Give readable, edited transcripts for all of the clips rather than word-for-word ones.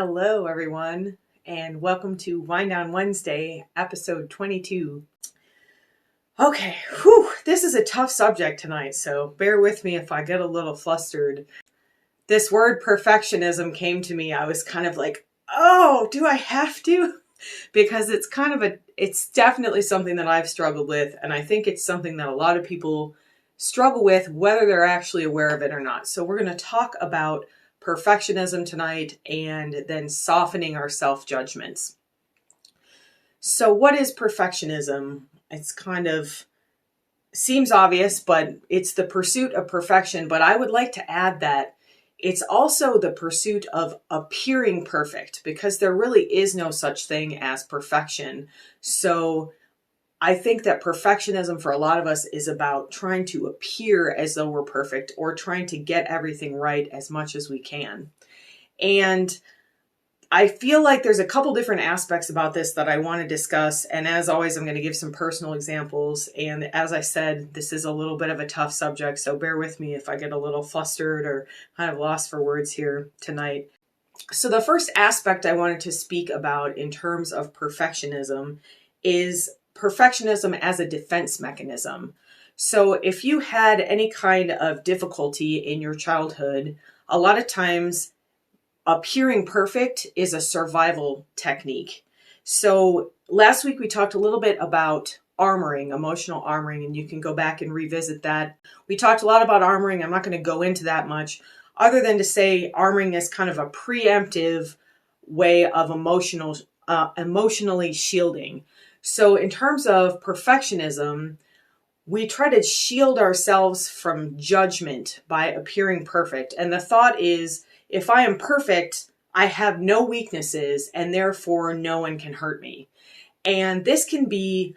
Hello, everyone, and welcome to Wind Down Wednesday, episode 22. Okay, this is a tough subject tonight, so bear with me if I get a little flustered. This word perfectionism came to me. I was kind of like, oh, do I have to? Because it's definitely something that I've struggled with, and I think it's something that a lot of people struggle with, whether they're actually aware of it or not. So we're going to talk about perfectionism tonight and then softening our self-judgments. So what is perfectionism? It's seems obvious, but it's the pursuit of perfection. But I would like to add that it's also the pursuit of appearing perfect, because there really is no such thing as perfection. So I think that perfectionism for a lot of us is about trying to appear as though we're perfect or trying to get everything right as much as we can. And I feel like there's a couple different aspects about this that I want to discuss. And as always, I'm going to give some personal examples. And as I said, this is a little bit of a tough subject, so bear with me if I get a little flustered or kind of lost for words here tonight. So the first aspect I wanted to speak about in terms of perfectionism is perfectionism as a defense mechanism. So if you had any kind of difficulty in your childhood, a lot of times appearing perfect is a survival technique. So last week we talked a little bit about armoring, emotional armoring, and you can go back and revisit that. We talked a lot about armoring. I'm not going to go into that much, other than to say armoring is kind of a preemptive way of emotionally shielding. So in terms of perfectionism, we try to shield ourselves from judgment by appearing perfect. And the thought is, if I am perfect, I have no weaknesses, and therefore no one can hurt me. And this can be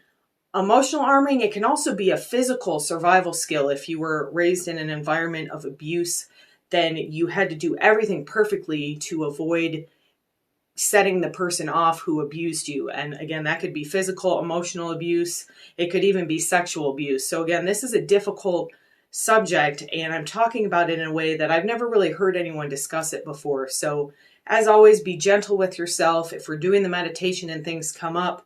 emotional armoring. It can also be a physical survival skill. If you were raised in an environment of abuse, then you had to do everything perfectly to avoid setting the person off who abused you. And again, that could be physical, emotional abuse. It could even be sexual abuse. So again, this is a difficult subject, and I'm talking about it in a way that I've never really heard anyone discuss it before. So as always, be gentle with yourself. If we're doing the meditation and things come up,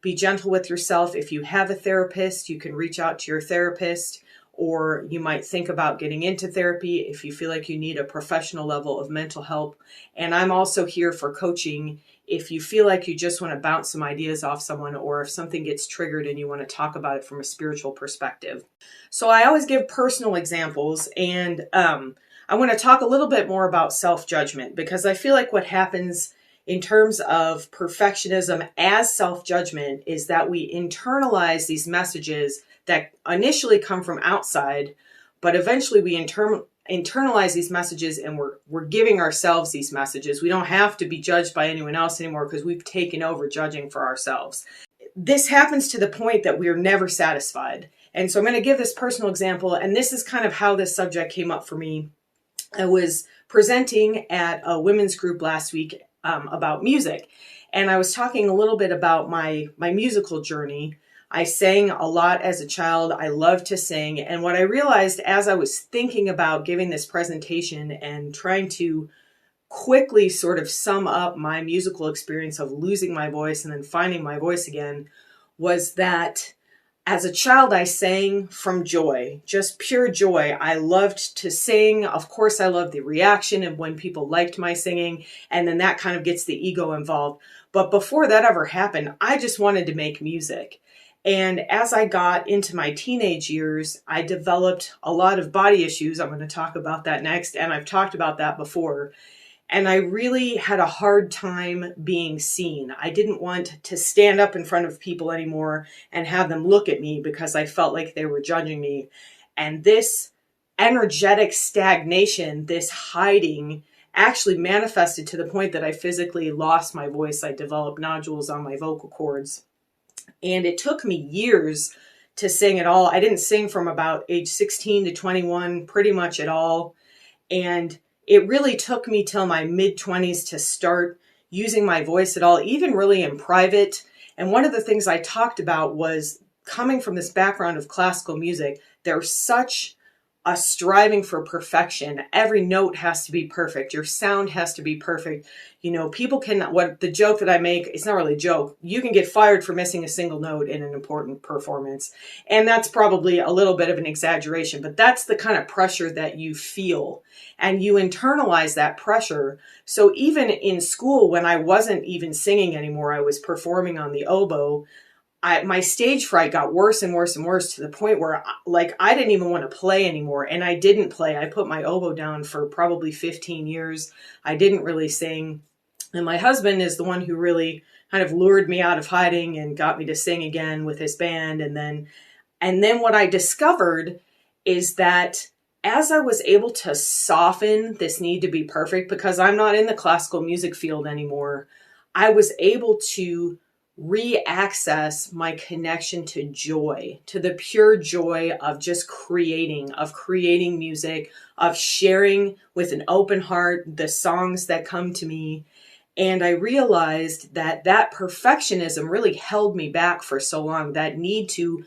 be gentle with yourself. If you have a therapist, you can reach out to your therapist, or you might think about getting into therapy if you feel like you need a professional level of mental help. And I'm also here for coaching if you feel like you just want to bounce some ideas off someone, or if something gets triggered and you want to talk about it from a spiritual perspective. So I always give personal examples, and I want to talk a little bit more about self-judgment, because I feel like what happens in terms of perfectionism as self-judgment is that we internalize these messages that initially come from outside, but eventually we internalize these messages, and we're giving ourselves these messages. We don't have to be judged by anyone else anymore because we've taken over judging for ourselves. This happens to the point that we're never satisfied. And so I'm going to give this personal example, and this is kind of how this subject came up for me. I was presenting at a women's group last week about music, and I was talking a little bit about my musical journey. I sang a lot as a child. I loved to sing. And what I realized as I was thinking about giving this presentation and trying to quickly sort of sum up my musical experience of losing my voice and then finding my voice again, was that as a child, I sang from joy, just pure joy. I loved to sing. Of course, I loved the reaction and when people liked my singing, and then that kind of gets the ego involved. But before that ever happened, I just wanted to make music. And as I got into my teenage years, I developed a lot of body issues. I'm going to talk about that next, and I've talked about that before. And I really had a hard time being seen. I didn't want to stand up in front of people anymore and have them look at me because I felt like they were judging me. And this energetic stagnation, this hiding, actually manifested to the point that I physically lost my voice. I developed nodules on my vocal cords. And it took me years to sing at all. I didn't sing from about age 16 to 21, pretty much at all. And it really took me till my mid-20s to start using my voice at all, even really in private. And one of the things I talked about was coming from this background of classical music, there's such a striving for perfection. Every note has to be perfect. Your sound has to be perfect. People can, what the joke that I make, it's not really a joke. You can get fired for missing a single note in an important performance. And that's probably a little bit of an exaggeration, but that's the kind of pressure that you feel, and you internalize that pressure. So even in school, when I wasn't even singing anymore, I was performing on the oboe. My stage fright got worse and worse and worse, to the point where I didn't even want to play anymore. And I didn't play. I put my oboe down for probably 15 years. I didn't really sing. And my husband is the one who really kind of lured me out of hiding and got me to sing again with his band. And then what I discovered is that as I was able to soften this need to be perfect, because I'm not in the classical music field anymore, I was able to re-access my connection to joy, to the pure joy of just creating music, of sharing with an open heart the songs that come to me. And I realized that perfectionism really held me back for so long. That need to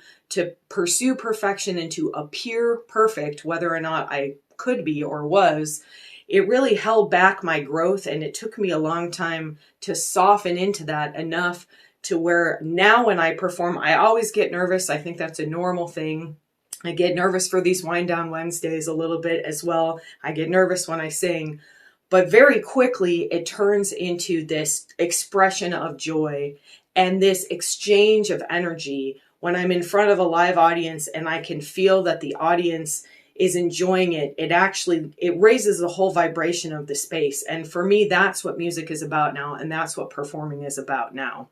pursue perfection and to appear perfect, whether or not I could be or was, it really held back my growth. And it took me a long time to soften into that enough to where now when I perform, I always get nervous. I think that's a normal thing. I get nervous for these Wind Down Wednesdays a little bit as well. I get nervous when I sing. But very quickly, it turns into this expression of joy and this exchange of energy when I'm in front of a live audience and I can feel that the audience is enjoying it. It raises the whole vibration of the space. And for me, that's what music is about now. And that's what performing is about now.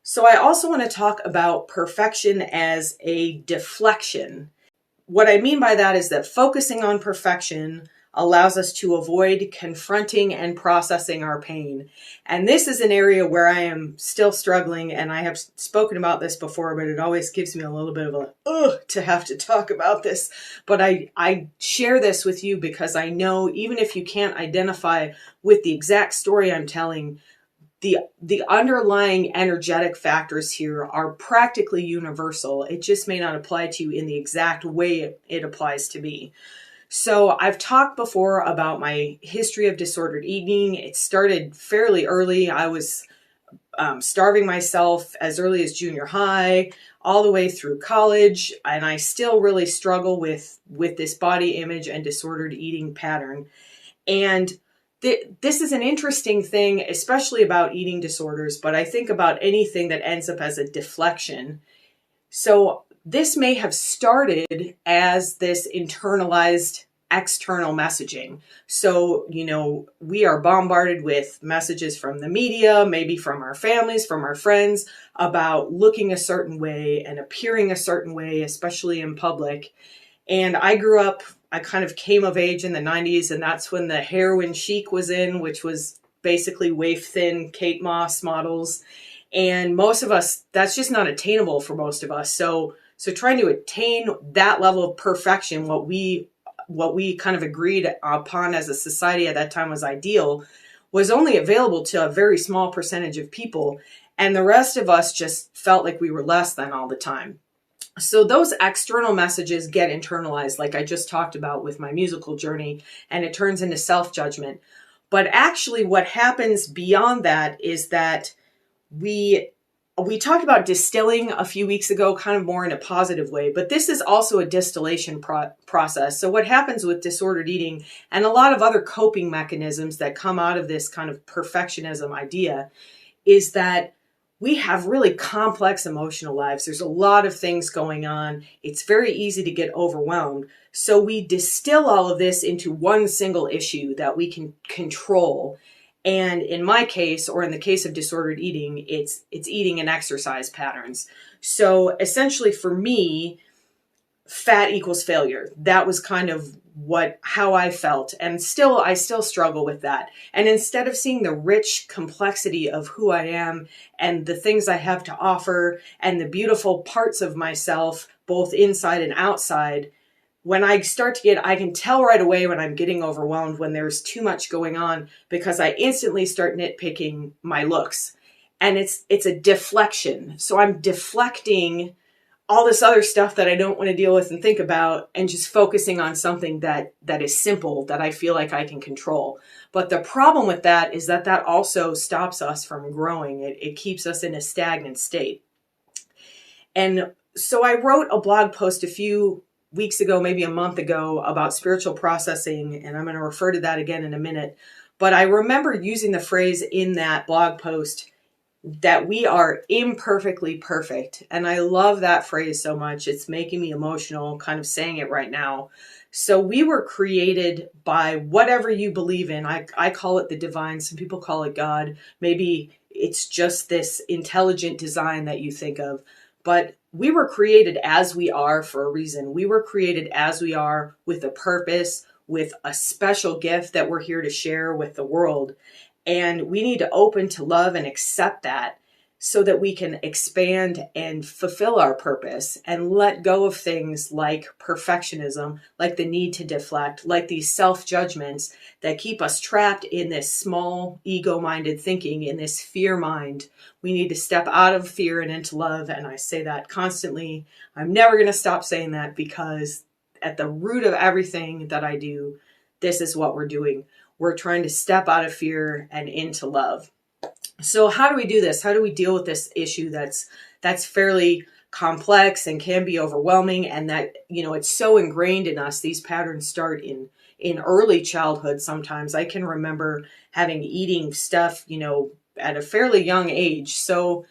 So I also want to talk about perfection as a deflection. What I mean by that is that focusing on perfection allows us to avoid confronting and processing our pain. And this is an area where I am still struggling, and I have spoken about this before, but it always gives me a little bit of a ugh to have to talk about this. But I share this with you because I know even if you can't identify with the exact story I'm telling, the underlying energetic factors here are practically universal. It just may not apply to you in the exact way it applies to me. So I've talked before about my history of disordered eating. It started fairly early. I was starving myself as early as junior high, all the way through college, and I still really struggle with this body image and disordered eating pattern. And this is an interesting thing, especially about eating disorders, but I think about anything that ends up as a deflection. So this may have started as this internalized external messaging. So, we are bombarded with messages from the media, maybe from our families, from our friends, about looking a certain way and appearing a certain way, especially in public. And I kind of came of age in the 90s, and that's when the heroin chic was in, which was basically waif thin Kate Moss models. And most of us, that's just not attainable for most of us. So trying to attain that level of perfection, what we kind of agreed upon as a society at that time was ideal, was only available to a very small percentage of people. And the rest of us just felt like we were less than all the time. So those external messages get internalized, like I just talked about with my musical journey, and it turns into self-judgment. But actually what happens beyond that is that we talked about distilling a few weeks ago, kind of more in a positive way, but this is also a distillation process. So what happens with disordered eating and a lot of other coping mechanisms that come out of this kind of perfectionism idea is that we have really complex emotional lives. There's a lot of things going on. It's very easy to get overwhelmed. So we distill all of this into one single issue that we can control. And in my case, or in the case of disordered eating, it's eating and exercise patterns. So essentially for me, fat equals failure. That was kind of how I felt. And I still struggle with that. And instead of seeing the rich complexity of who I am and the things I have to offer and the beautiful parts of myself, both inside and outside, when I can tell right away when I'm getting overwhelmed, when there's too much going on, because I instantly start nitpicking my looks. And it's a deflection. So I'm deflecting all this other stuff that I don't want to deal with and think about, and just focusing on something that is simple, that I feel like I can control. But the problem with that is that also stops us from growing. It keeps us in a stagnant state. And so I wrote a blog post a few weeks ago, maybe a month ago, about spiritual processing, and I'm going to refer to that again in a minute. But I remember using the phrase in that blog post that we are imperfectly perfect. And I love that phrase so much. It's making me emotional kind of saying it right now. So we were created by whatever you believe in. I call it the divine. Some people call it God. Maybe it's just this intelligent design that you think of. But we were created as we are for a reason. We were created as we are with a purpose, with a special gift that we're here to share with the world. And we need to open to love and accept that so that we can expand and fulfill our purpose and let go of things like perfectionism, like the need to deflect, like these self-judgments that keep us trapped in this small ego-minded thinking, in this fear mind. We need to step out of fear and into love. And I say that constantly. I'm never going to stop saying that, because at the root of everything that I do, this is what we're doing. We're trying to step out of fear and into love. So how do we do this? How do we deal with this issue that's fairly complex and can be overwhelming, and that, it's so ingrained in us? These patterns start in early childhood. Sometimes I can remember having eating stuff, at a fairly young age. So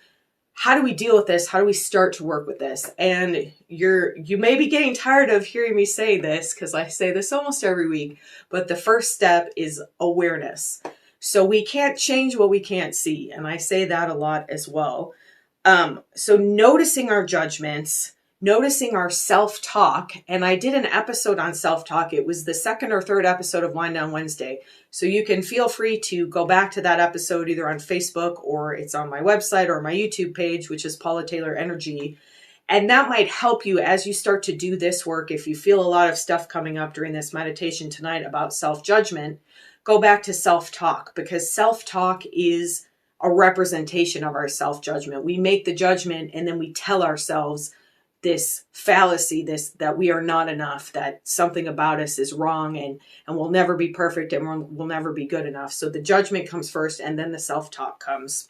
how do we deal with this? How do we start to work with this? And you may be getting tired of hearing me say this, because I say this almost every week, but the first step is awareness. So we can't change what we can't see. And I say that a lot as well. So noticing our judgments, noticing our self-talk. And I did an episode on self-talk. It was the second or third episode of Wind Down Wednesday. So you can feel free to go back to that episode either on Facebook, or it's on my website or my YouTube page, which is Paula Taylor Energy. And that might help you as you start to do this work. If you feel a lot of stuff coming up during this meditation tonight about self-judgment, go back to self-talk, because self-talk is a representation of our self-judgment. We make the judgment and then we tell ourselves this fallacy, that we are not enough, that something about us is wrong, and we'll never be perfect, and we'll never be good enough. So the judgment comes first, and then the self-talk comes.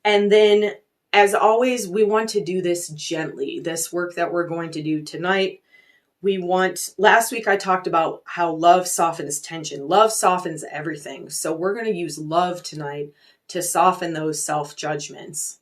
And then, as always, we want to do this gently. This work that we're going to do tonight, last week I talked about how love softens tension. Love softens everything. So we're going to use love tonight to soften those self-judgments.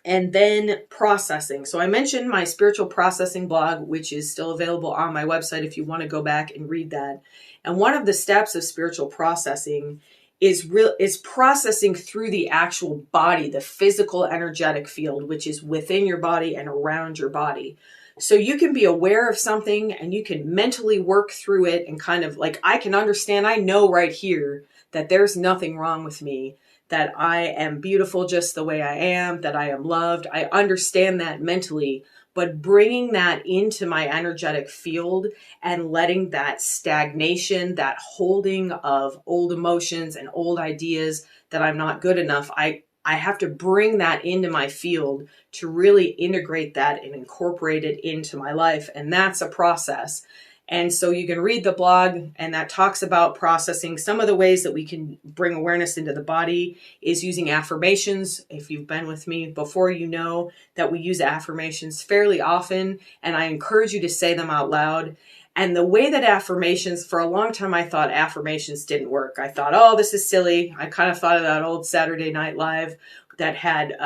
And then processing. So I mentioned my spiritual processing blog, which is still available on my website if you want to go back and read that. And one of the steps of spiritual processing is processing through the actual body, the physical energetic field, which is within your body and around your body. So you can be aware of something and you can mentally work through it, and kind of like, I can understand, I know right here that there's nothing wrong with me, that I am beautiful just the way I am, that I am loved. I understand that mentally, but bringing that into my energetic field and letting that stagnation, that holding of old emotions and old ideas that I'm not good enough, I have to bring that into my field to really integrate that and incorporate it into my life. And that's a process. And so you can read the blog, and that talks about processing. Some of the ways that we can bring awareness into the body is using affirmations. If you've been with me before, you know that we use affirmations fairly often, and I encourage you to say them out loud. And the way that affirmations, for a long time, I thought affirmations didn't work. I thought, oh, this is silly. I kind of thought of that old Saturday Night Live that had,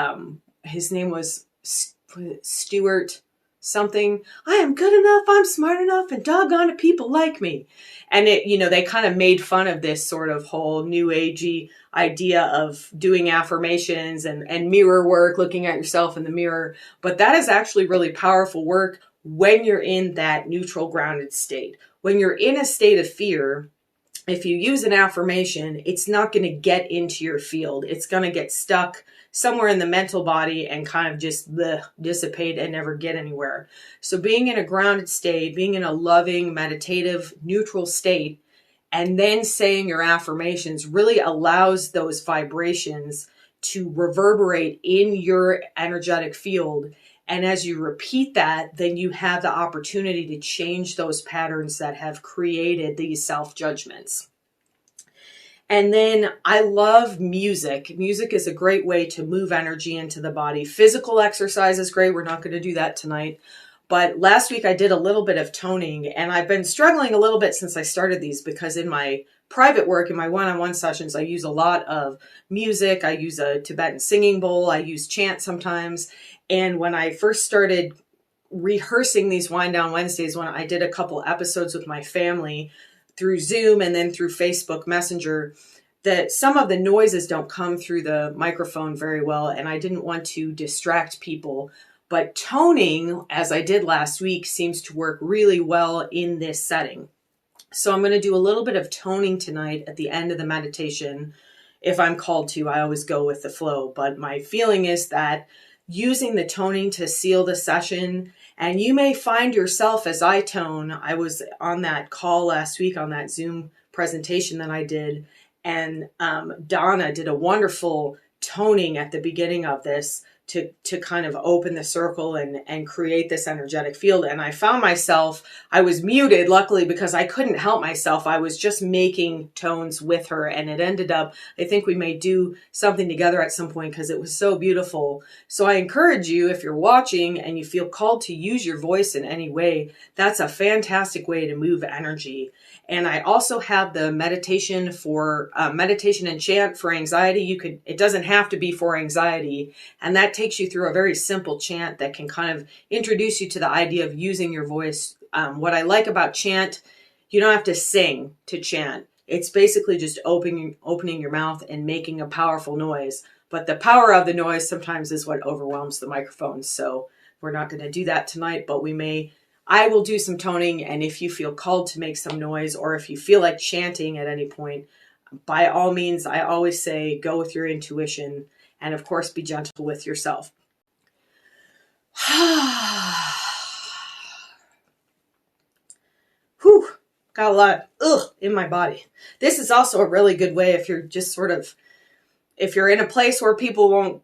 his name was Stuart something. I am good enough, I'm smart enough, and doggone it, people like me. And they kind of made fun of this sort of whole new agey idea of doing affirmations and mirror work, looking at yourself in the mirror. But that is actually really powerful work when you're in that neutral, grounded state. When you're in a state of fear, if you use an affirmation, it's not going to get into your field. It's going to get stuck somewhere in the mental body and kind of just dissipate and never get anywhere. So being in a grounded state, being in a loving, meditative, neutral state, and then saying your affirmations really allows those vibrations to reverberate in your energetic field And as you repeat that, then you have the opportunity to change those patterns that have created these self-judgments. And then I love music. Music is a great way to move energy into the body. Physical exercise is great. We're not going to do that tonight. But last week I did a little bit of toning, and I've been struggling a little bit since I started these, because in my private work, in my one-on-one sessions, I use a lot of music. I use a Tibetan singing bowl. I use chant sometimes. And when I first started rehearsing these Wind Down Wednesdays, when I did a couple episodes with my family through Zoom and then through Facebook Messenger, that some of the noises don't come through the microphone very well, and I didn't want to distract people. But toning, as I did last week, seems to work really well in this setting. So I'm going to do a little bit of toning tonight at the end of the meditation. If I'm called to, I always go with the flow. But my feeling is that using the toning to seal the session, and you may find yourself as I tone. I was on that call last week on that Zoom presentation that I did, and Donna did a wonderful toning at the beginning of this to kind of open the circle and create this energetic field. And I found myself, I was muted, luckily, because I couldn't help myself. I was just making tones with her, and it ended up, I think we may do something together at some point because it was so beautiful. So I encourage you, if you're watching and you feel called to use your voice in any way, that's a fantastic way to move energy. And I also have the meditation and chant for anxiety. It doesn't have to be for anxiety. And that takes you through a very simple chant that can kind of introduce you to the idea of using your voice. What I like about chant, you don't have to sing to chant. It's basically just opening your mouth and making a powerful noise. But the power of the noise sometimes is what overwhelms the microphone. So we're not going to do that tonight, but I will do some toning, and if you feel called to make some noise, or if you feel like chanting at any point, by all means, I always say go with your intuition, and of course be gentle with yourself. Whew, got a lot of in my body. This is also a really good way if you're just if you're in a place where people won't,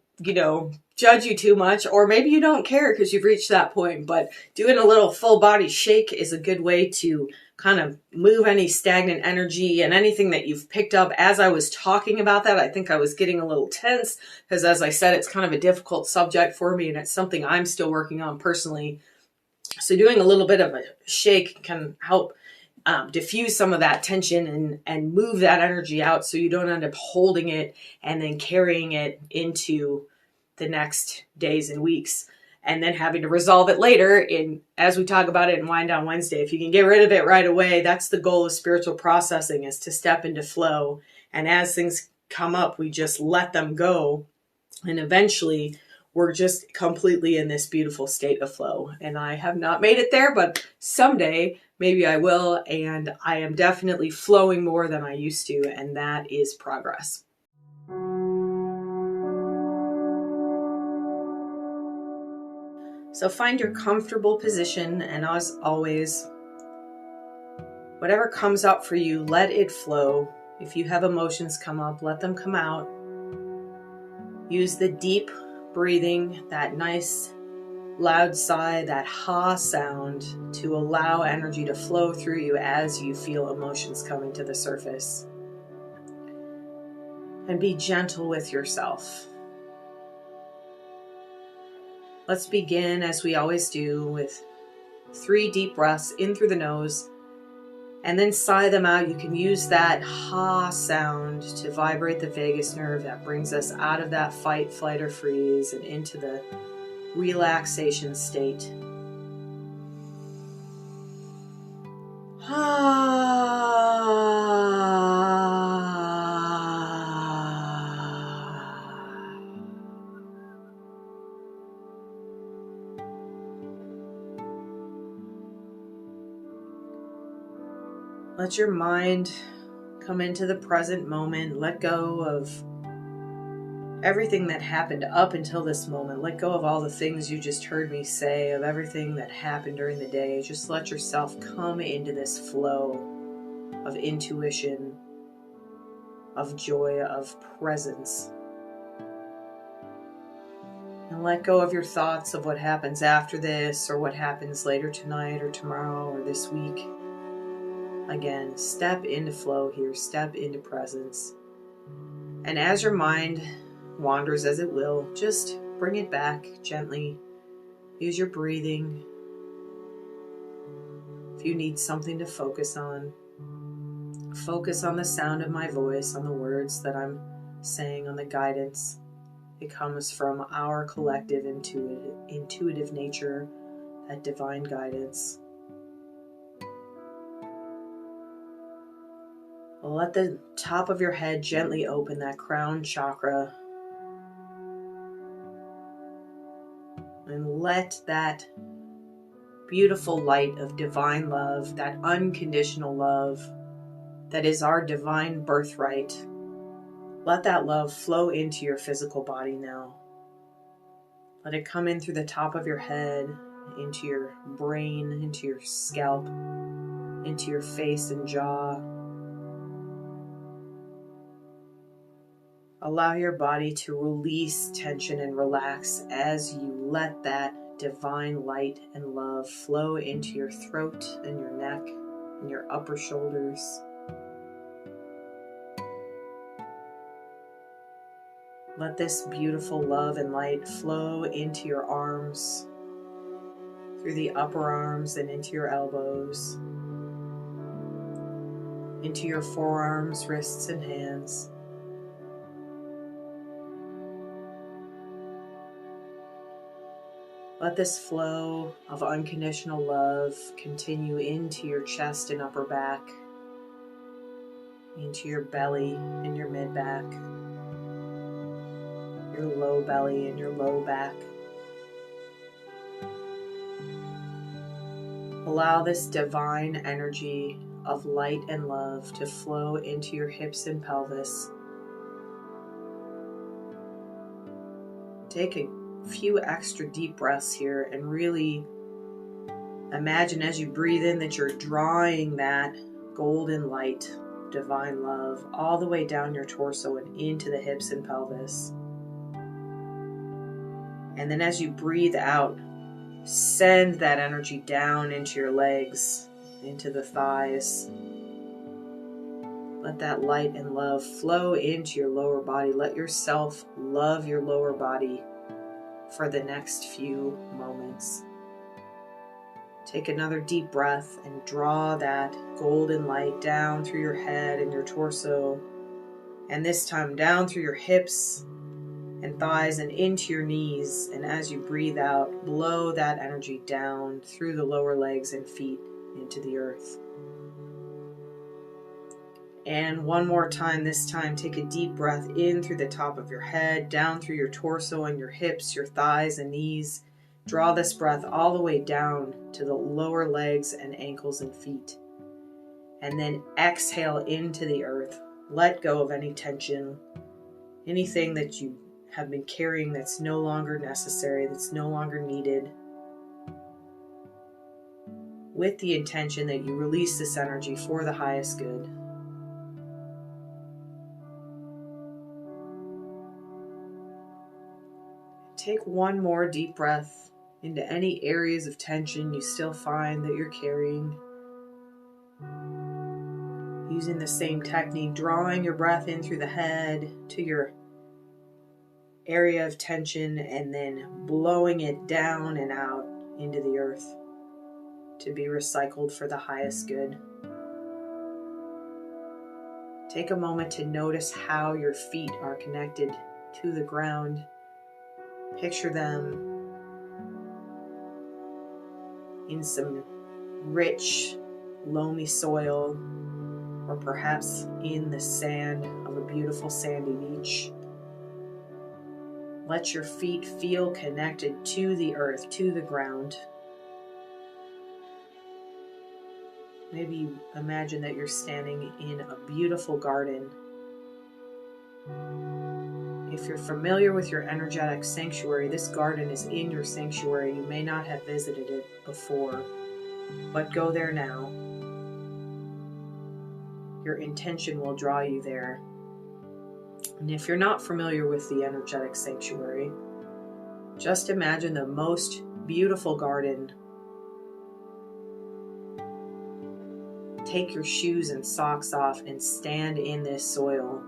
judge you too much, or maybe you don't care because you've reached that point, but doing a little full body shake is a good way to kind of move any stagnant energy and anything that you've picked up. As I was talking about that, I think I was getting a little tense because, as I said, it's kind of a difficult subject for me, and it's something I'm still working on personally. So doing a little bit of a shake can help diffuse some of that tension and move that energy out, so you don't end up holding it and then carrying it into the next days and weeks, and then having to resolve it later as we talk about it in Wind Down Wednesday. If you can get rid of it right away, that's the goal of spiritual processing, is to step into flow. And as things come up, we just let them go. And eventually we're just completely in this beautiful state of flow. And I have not made it there, but someday maybe I will. And I am definitely flowing more than I used to. And that is progress. So find your comfortable position, and as always, whatever comes up for you, let it flow. If you have emotions come up, let them come out. Use the deep breathing, that nice loud sigh, that ha sound, to allow energy to flow through you as you feel emotions coming to the surface. And be gentle with yourself. Let's begin, as we always do, with 3 deep breaths in through the nose, and then sigh them out. You can use that ha sound to vibrate the vagus nerve. That brings us out of that fight, flight, or freeze and into the relaxation state. Let your mind come into the present moment. Let go of everything that happened up until this moment. Let go of all the things you just heard me say, of everything that happened during the day. Just let yourself come into this flow of intuition, of joy, of presence. And let go of your thoughts of what happens after this, or what happens later tonight or tomorrow or this week. Again, step into flow here, step into presence. And as your mind wanders, as it will, just bring it back gently. Use your breathing. If you need something to focus on the sound of my voice, on the words that I'm saying, on the guidance. It comes from our collective intuitive nature, that divine guidance. Let the top of your head gently open, that crown chakra. And let that beautiful light of divine love, that unconditional love that is our divine birthright, let that love flow into your physical body now. Let it come in through the top of your head, into your brain, into your scalp, into your face and jaw. Allow your body to release tension and relax as you let that divine light and love flow into your throat and your neck and your upper shoulders. Let this beautiful love and light flow into your arms, through the upper arms and into your elbows, into your forearms, wrists, and hands. Let this flow of unconditional love continue into your chest and upper back, into your belly and your mid-back, your low belly and your low back. Allow this divine energy of light and love to flow into your hips and pelvis. Take a few extra deep breaths here and really imagine as you breathe in that you're drawing that golden light, divine love, all the way down your torso and into the hips and pelvis. And then as you breathe out, send that energy down into your legs, into the thighs. Let that light and love flow into your lower body. Let yourself love your lower body for the next few moments. Take another deep breath and draw that golden light down through your head and your torso, and this time down through your hips and thighs and into your knees. And as you breathe out, blow that energy down through the lower legs and feet into the earth. And one more time, this time take a deep breath in through the top of your head, down through your torso and your hips, your thighs and knees. Draw this breath all the way down to the lower legs and ankles and feet. And then exhale into the earth. Let go of any tension, anything that you have been carrying that's no longer necessary, that's no longer needed, with the intention that you release this energy for the highest good. Take one more deep breath into any areas of tension you still find that you're carrying. Using the same technique, drawing your breath in through the head to your area of tension and then blowing it down and out into the earth to be recycled for the highest good. Take a moment to notice how your feet are connected to the ground. Picture them in some rich, loamy soil, or perhaps in the sand of a beautiful sandy beach. Let your feet feel connected to the earth, to the ground. Maybe imagine that you're standing in a beautiful garden. If you're familiar with your energetic sanctuary, this garden is in your sanctuary. You may not have visited it before, but go there now. Your intention will draw you there. And if you're not familiar with the energetic sanctuary, Just imagine the most beautiful garden. Take your shoes and socks off and stand in this soil.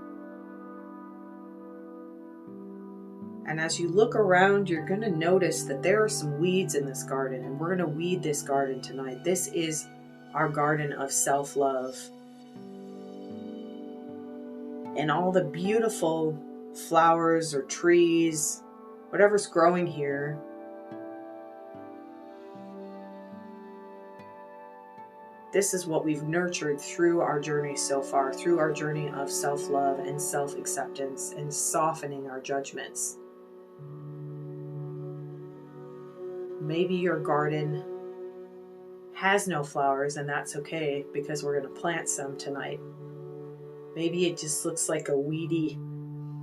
And as you look around, you're going to notice that there are some weeds in this garden, and we're going to weed this garden tonight. This is our garden of self-love. And all the beautiful flowers or trees, whatever's growing here, this is what we've nurtured through our journey so far, through our journey of self-love and self-acceptance and softening our judgments. Maybe your garden has no flowers, and that's okay, because we're going to plant some tonight. Maybe it just looks like a weedy,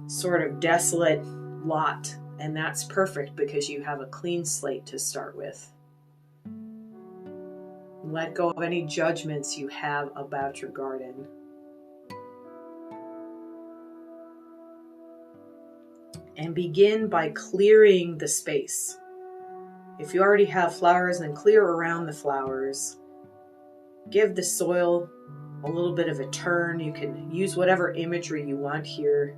sort of desolate lot, and that's perfect because you have a clean slate to start with. Let go of any judgments you have about your garden. And begin by clearing the space. If you already have flowers, then clear around the flowers. Give the soil a little bit of a turn. You can use whatever imagery you want here.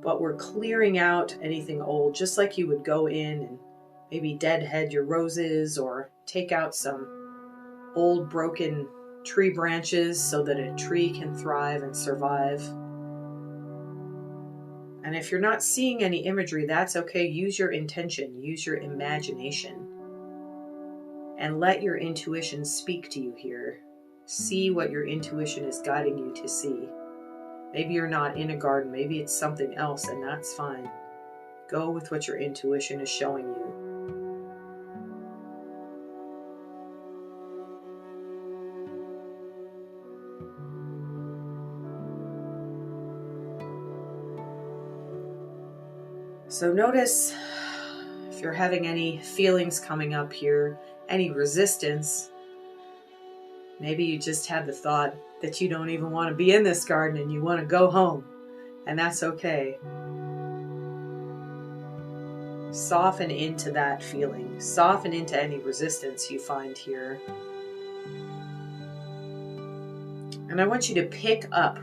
But we're clearing out anything old, just like you would go in and maybe deadhead your roses or take out some old broken tree branches so that a tree can thrive and survive. And if you're not seeing any imagery, that's okay. Use your intention, use your imagination, and let your intuition speak to you here. See what your intuition is guiding you to see. Maybe you're not in a garden, maybe it's something else, and that's fine. Go with what your intuition is showing you. So notice if you're having any feelings coming up here, any resistance. Maybe you just had the thought that you don't even want to be in this garden and you want to go home, and that's okay. Soften into that feeling. Soften into any resistance you find here. And I want you to pick up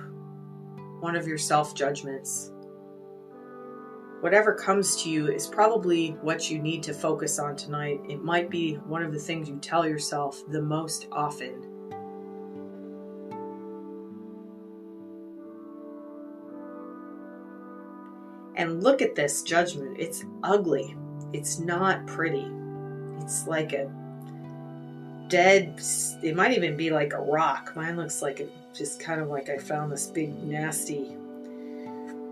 one of your self-judgments. Whatever comes to you is probably what you need to focus on tonight. It might be one of the things you tell yourself the most often. And look at this judgment. It's ugly. It's not pretty. It's like a dead, it might even be like a rock. Mine looks like just kind of like I found this big nasty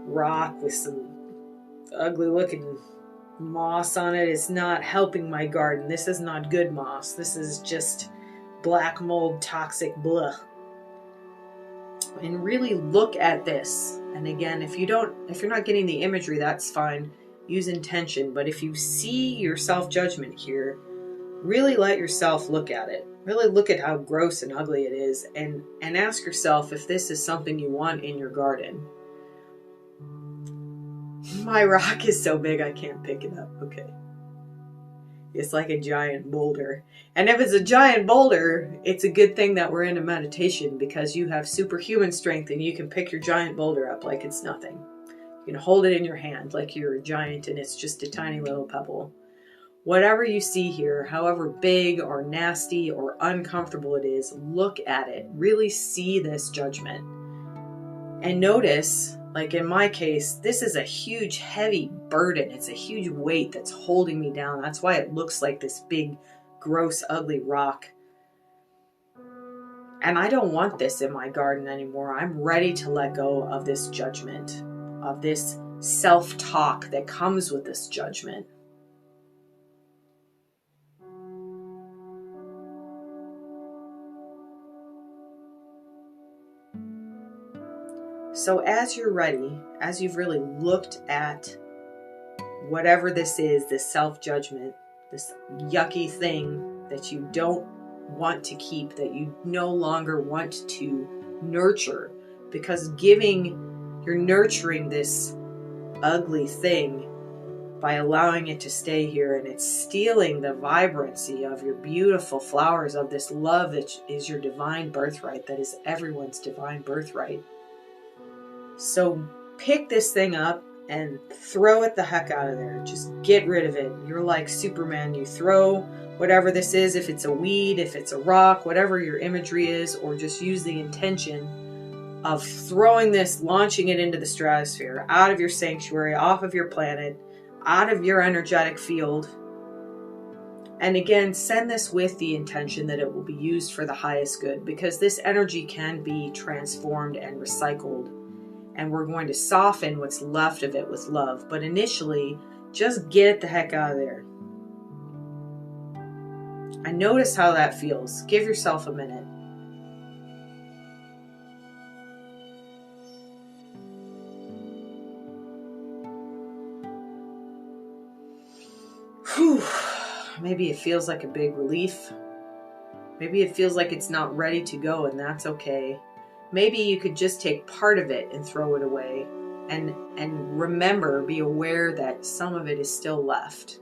rock with some ugly looking moss on it. It's not helping my garden. This is not good moss. This is just black mold, toxic blah. And really look at this. And again, if you're not getting the imagery, that's fine. Use intention. But if you see your self-judgment here, really let yourself look at it. Really look at how gross and ugly it is, and ask yourself if this is something you want in your garden. My rock is so big I can't pick it up. Okay. It's like a giant boulder. And if it's a giant boulder, it's a good thing that we're in a meditation, because you have superhuman strength and you can pick your giant boulder up like it's nothing. You can hold it in your hand like you're a giant and it's just a tiny little pebble. Whatever you see here, however big or nasty or uncomfortable it is, look at it. Really see this judgment. And notice, like in my case, this is a huge, heavy burden. It's a huge weight that's holding me down. That's why it looks like this big, gross, ugly rock. And I don't want this in my garden anymore. I'm ready to let go of this judgment, of this self-talk that comes with this judgment. So as you're ready, as you've really looked at whatever this is, this self-judgment, this yucky thing that you don't want to keep, that you no longer want to nurture, because you're nurturing this ugly thing, by allowing it to stay here, and it's stealing the vibrancy of your beautiful flowers, of this love that is your divine birthright, that is everyone's divine birthright. So pick this thing up and throw it the heck out of there. Just get rid of it. You're like Superman. You throw whatever this is, if it's a weed, if it's a rock, whatever your imagery is, or just use the intention of throwing this, launching it into the stratosphere, out of your sanctuary, off of your planet, out of your energetic field. And again, send this with the intention that it will be used for the highest good, because this energy can be transformed and recycled. And we're going to soften what's left of it with love. But initially, just get it the heck out of there. And notice how that feels. Give yourself a minute. Whew. Maybe it feels like a big relief. Maybe it feels like it's not ready to go, and that's okay. Maybe you could just take part of it and throw it away, and remember, be aware that some of it is still left.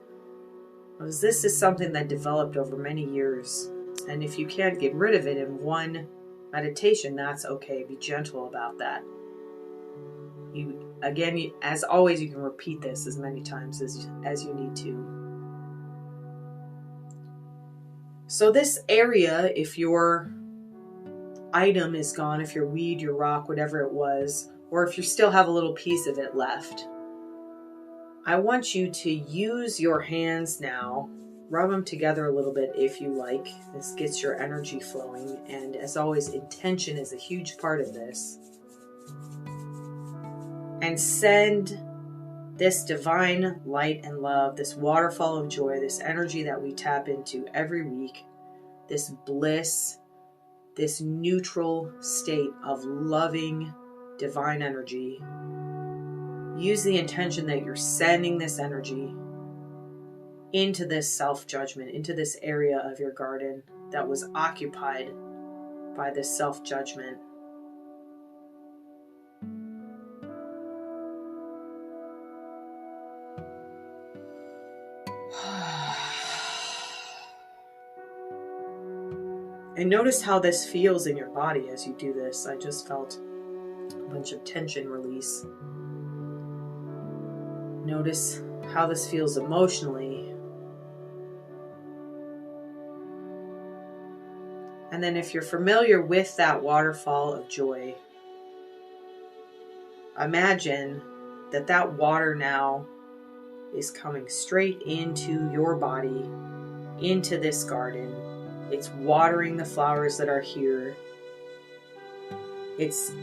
Because this is something that developed over many years. And if you can't get rid of it in one meditation, that's okay. Be gentle about that. As always, you can repeat this as many times as you need to. So this area, if your item is gone, if your weed, your rock, whatever it was, or if you still have a little piece of it left, I want you to use your hands now. Rub them together a little bit if you like. This gets your energy flowing. And as always, intention is a huge part of this. And send this divine light and love, this waterfall of joy, this energy that we tap into every week, this bliss, this neutral state of loving divine energy. Use the intention that you're sending this energy into this self-judgment, into this area of your garden that was occupied by this self-judgment. And notice how this feels in your body as you do this. I just felt a bunch of tension release. Notice how this feels emotionally. And then if you're familiar with that waterfall of joy, imagine that that water now is coming straight into your body, into this garden. It's watering the flowers that are here. It's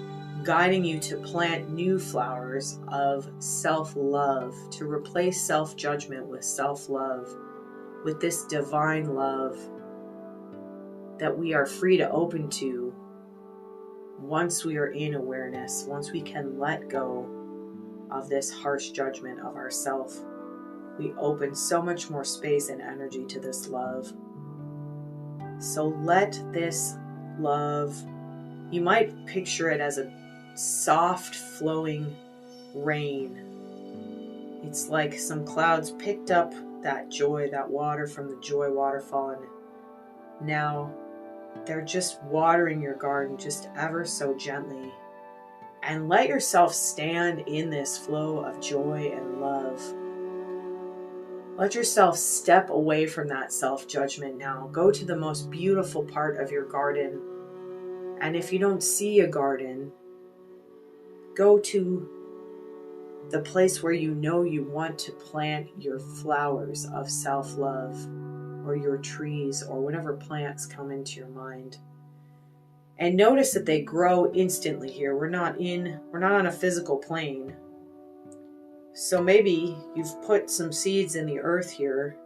guiding you to plant new flowers of self-love, to replace self-judgment with self-love, with this divine love that we are free to open to once we are in awareness, once we can let go of this harsh judgment of ourself. We open so much more space and energy to this love. So let this love, you might picture it as a soft flowing rain. It's like some clouds picked up that joy, that water from the joy waterfall, and now they're just watering your garden just ever so gently. And let yourself stand in this flow of joy and love. Let yourself step away from that self-judgment now. Go to the most beautiful part of your garden. And if you don't see a garden, go to the place where you know you want to plant your flowers of self-love, or your trees, or whatever plants come into your mind. And notice that they grow instantly here. We're not on a physical plane. So maybe you've put some seeds in the earth here,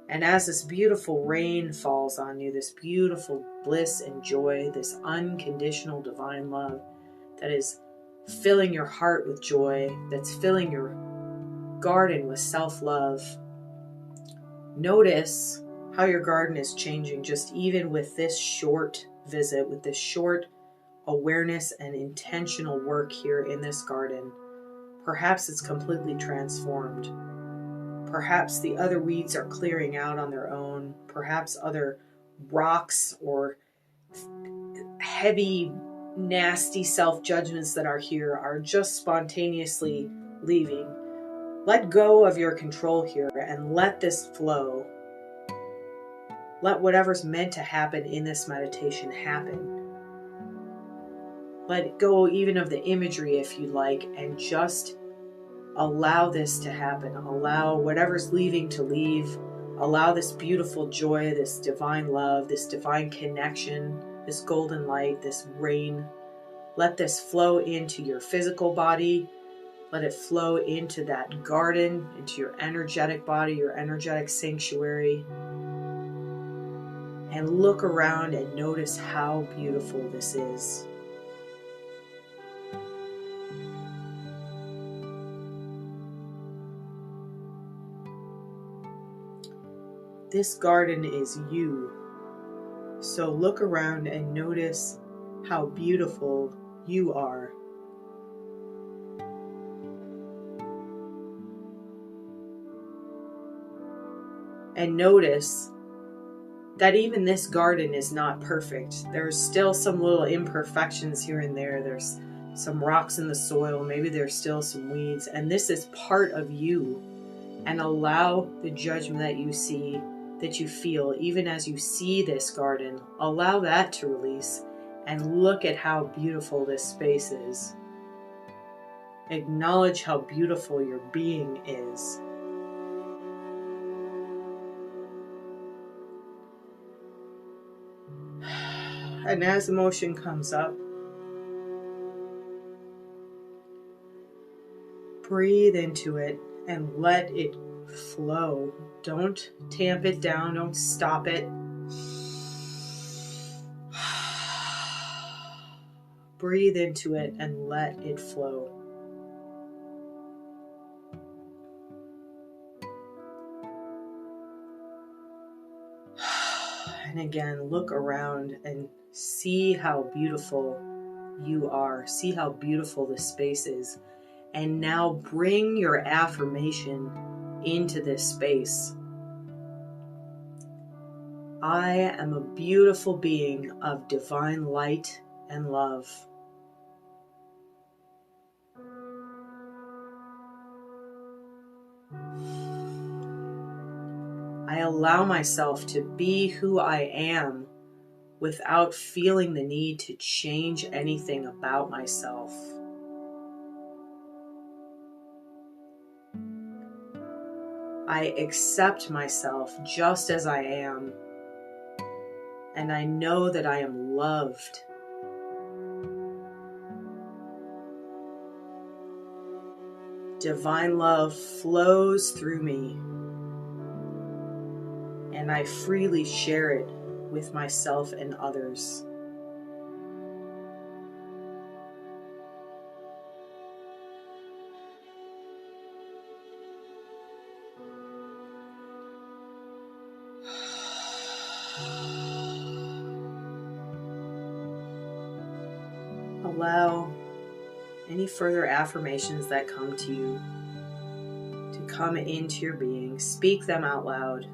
and as this beautiful rain falls on you, this beautiful bliss and joy, this unconditional divine love that is filling your heart with joy, that's filling your garden with self-love. Notice how your garden is changing just even with this short visit, with this short awareness and intentional work here in this garden. Perhaps it's completely transformed. Perhaps the other weeds are clearing out on their own. Perhaps other rocks or heavy, nasty self-judgments that are here are just spontaneously leaving. Let go of your control here and let this flow. Let whatever's meant to happen in this meditation happen. Let go even of the imagery if you like, and just allow this to happen. Allow whatever's leaving to leave. Allow this beautiful joy, this divine love, this divine connection, this golden light, this rain. Let this flow into your physical body. Let it flow into that garden, into your energetic body, your energetic sanctuary. And look around and notice how beautiful this is. This garden is you. So look around and notice how beautiful you are. And notice that even this garden is not perfect. There's still some little imperfections here and there. There's some rocks in the soil. Maybe there's still some weeds. And this is part of you. And allow the judgment that you see, that you feel, even as you see this garden, allow that to release and look at how beautiful this space is. Acknowledge how beautiful your being is. And as emotion comes up, breathe into it and let it flow. Don't tamp it down. Don't stop it. Breathe into it and let it flow. And again, look around and see how beautiful you are. See how beautiful this space is. And now bring your affirmation into this space. I am a beautiful being of divine light and love. I allow myself to be who I am without feeling the need to change anything about myself. I accept myself just as I am, and I know that I am loved. Divine love flows through me, and I freely share it with myself and others. Allow any further affirmations that come to you to come into your being. Speak them out loud.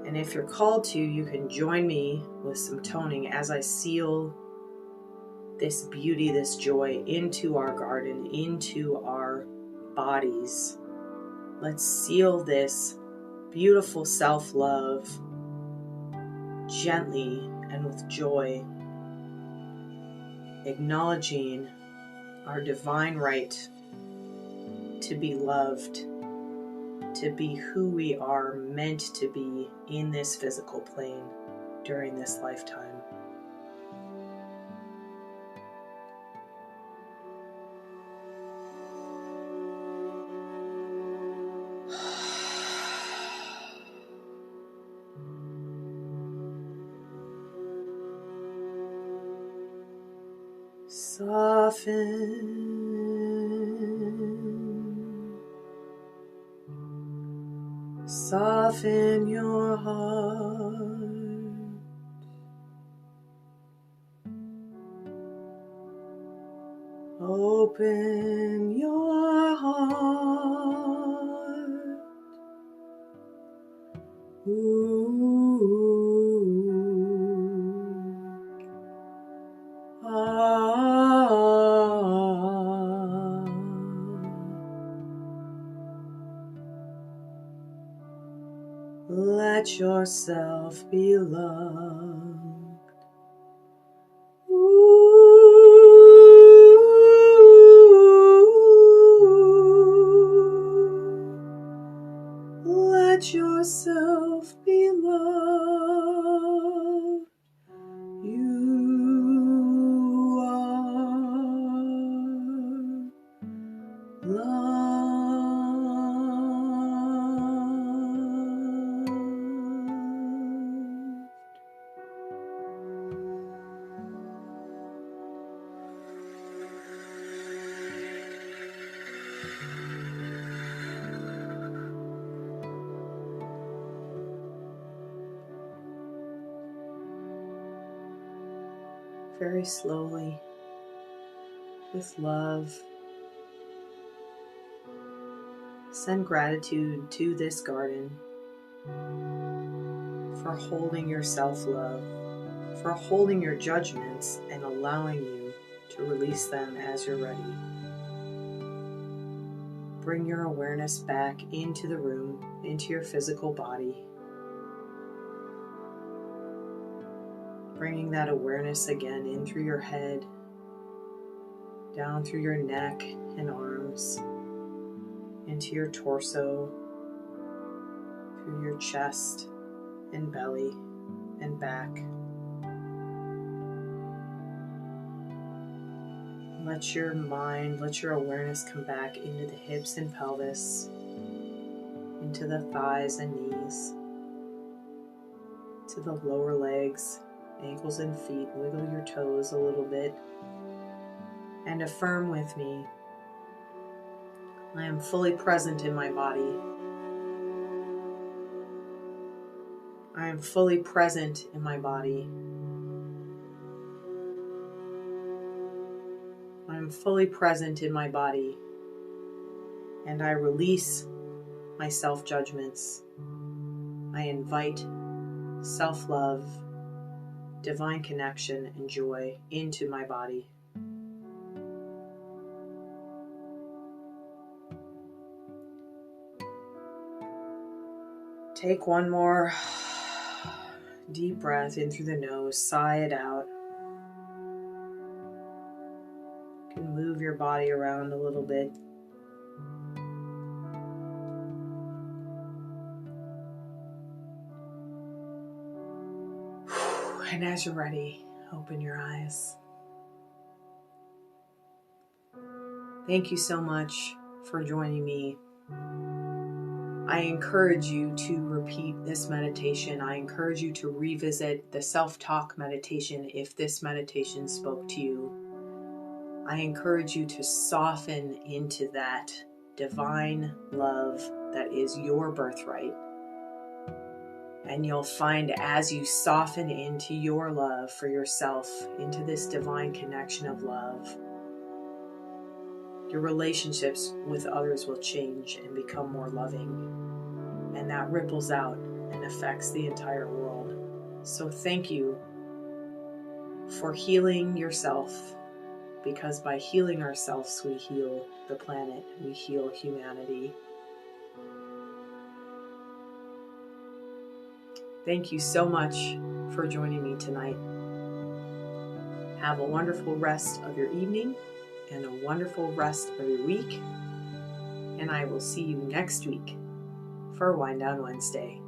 And if you're called to, you can join me with some toning as I seal this beauty, this joy into our garden, into our bodies. Let's seal this beautiful self-love gently and with joy, acknowledging our divine right to be loved, to be who we are meant to be in this physical plane during this lifetime. Soften your heart. Open your heart. Let yourself be loved. Let yourself be loved. You are loved. Very slowly, with love, send gratitude to this garden for holding your self-love, for holding your judgments and allowing you to release them as you're ready. Bring your awareness back into the room, into your physical body. Bringing that awareness again in through your head, down through your neck and arms, into your torso, through your chest and belly and back. Let your mind, let your awareness come back into the hips and pelvis, into the thighs and knees, to the lower legs, ankles and feet. Wiggle your toes a little bit and affirm with me, I am fully present in my body. I am fully present in my body. I am fully present in my body, and I release my self-judgments. I invite self-love, divine connection, and joy into my body. Take one more deep breath in through the nose, sigh it out. You can move your body around a little bit. And as you're ready, open your eyes. Thank you so much for joining me. I encourage you to repeat this meditation. I encourage you to revisit the self-talk meditation if this meditation spoke to you. I encourage you to soften into that divine love that is your birthright. And you'll find as you soften into your love for yourself, into this divine connection of love, your relationships with others will change and become more loving. And that ripples out and affects the entire world. So thank you for healing yourself, because by healing ourselves, we heal the planet, we heal humanity. Thank you so much for joining me tonight. Have a wonderful rest of your evening and a wonderful rest of your week. And I will see you next week for Wind Down Wednesday.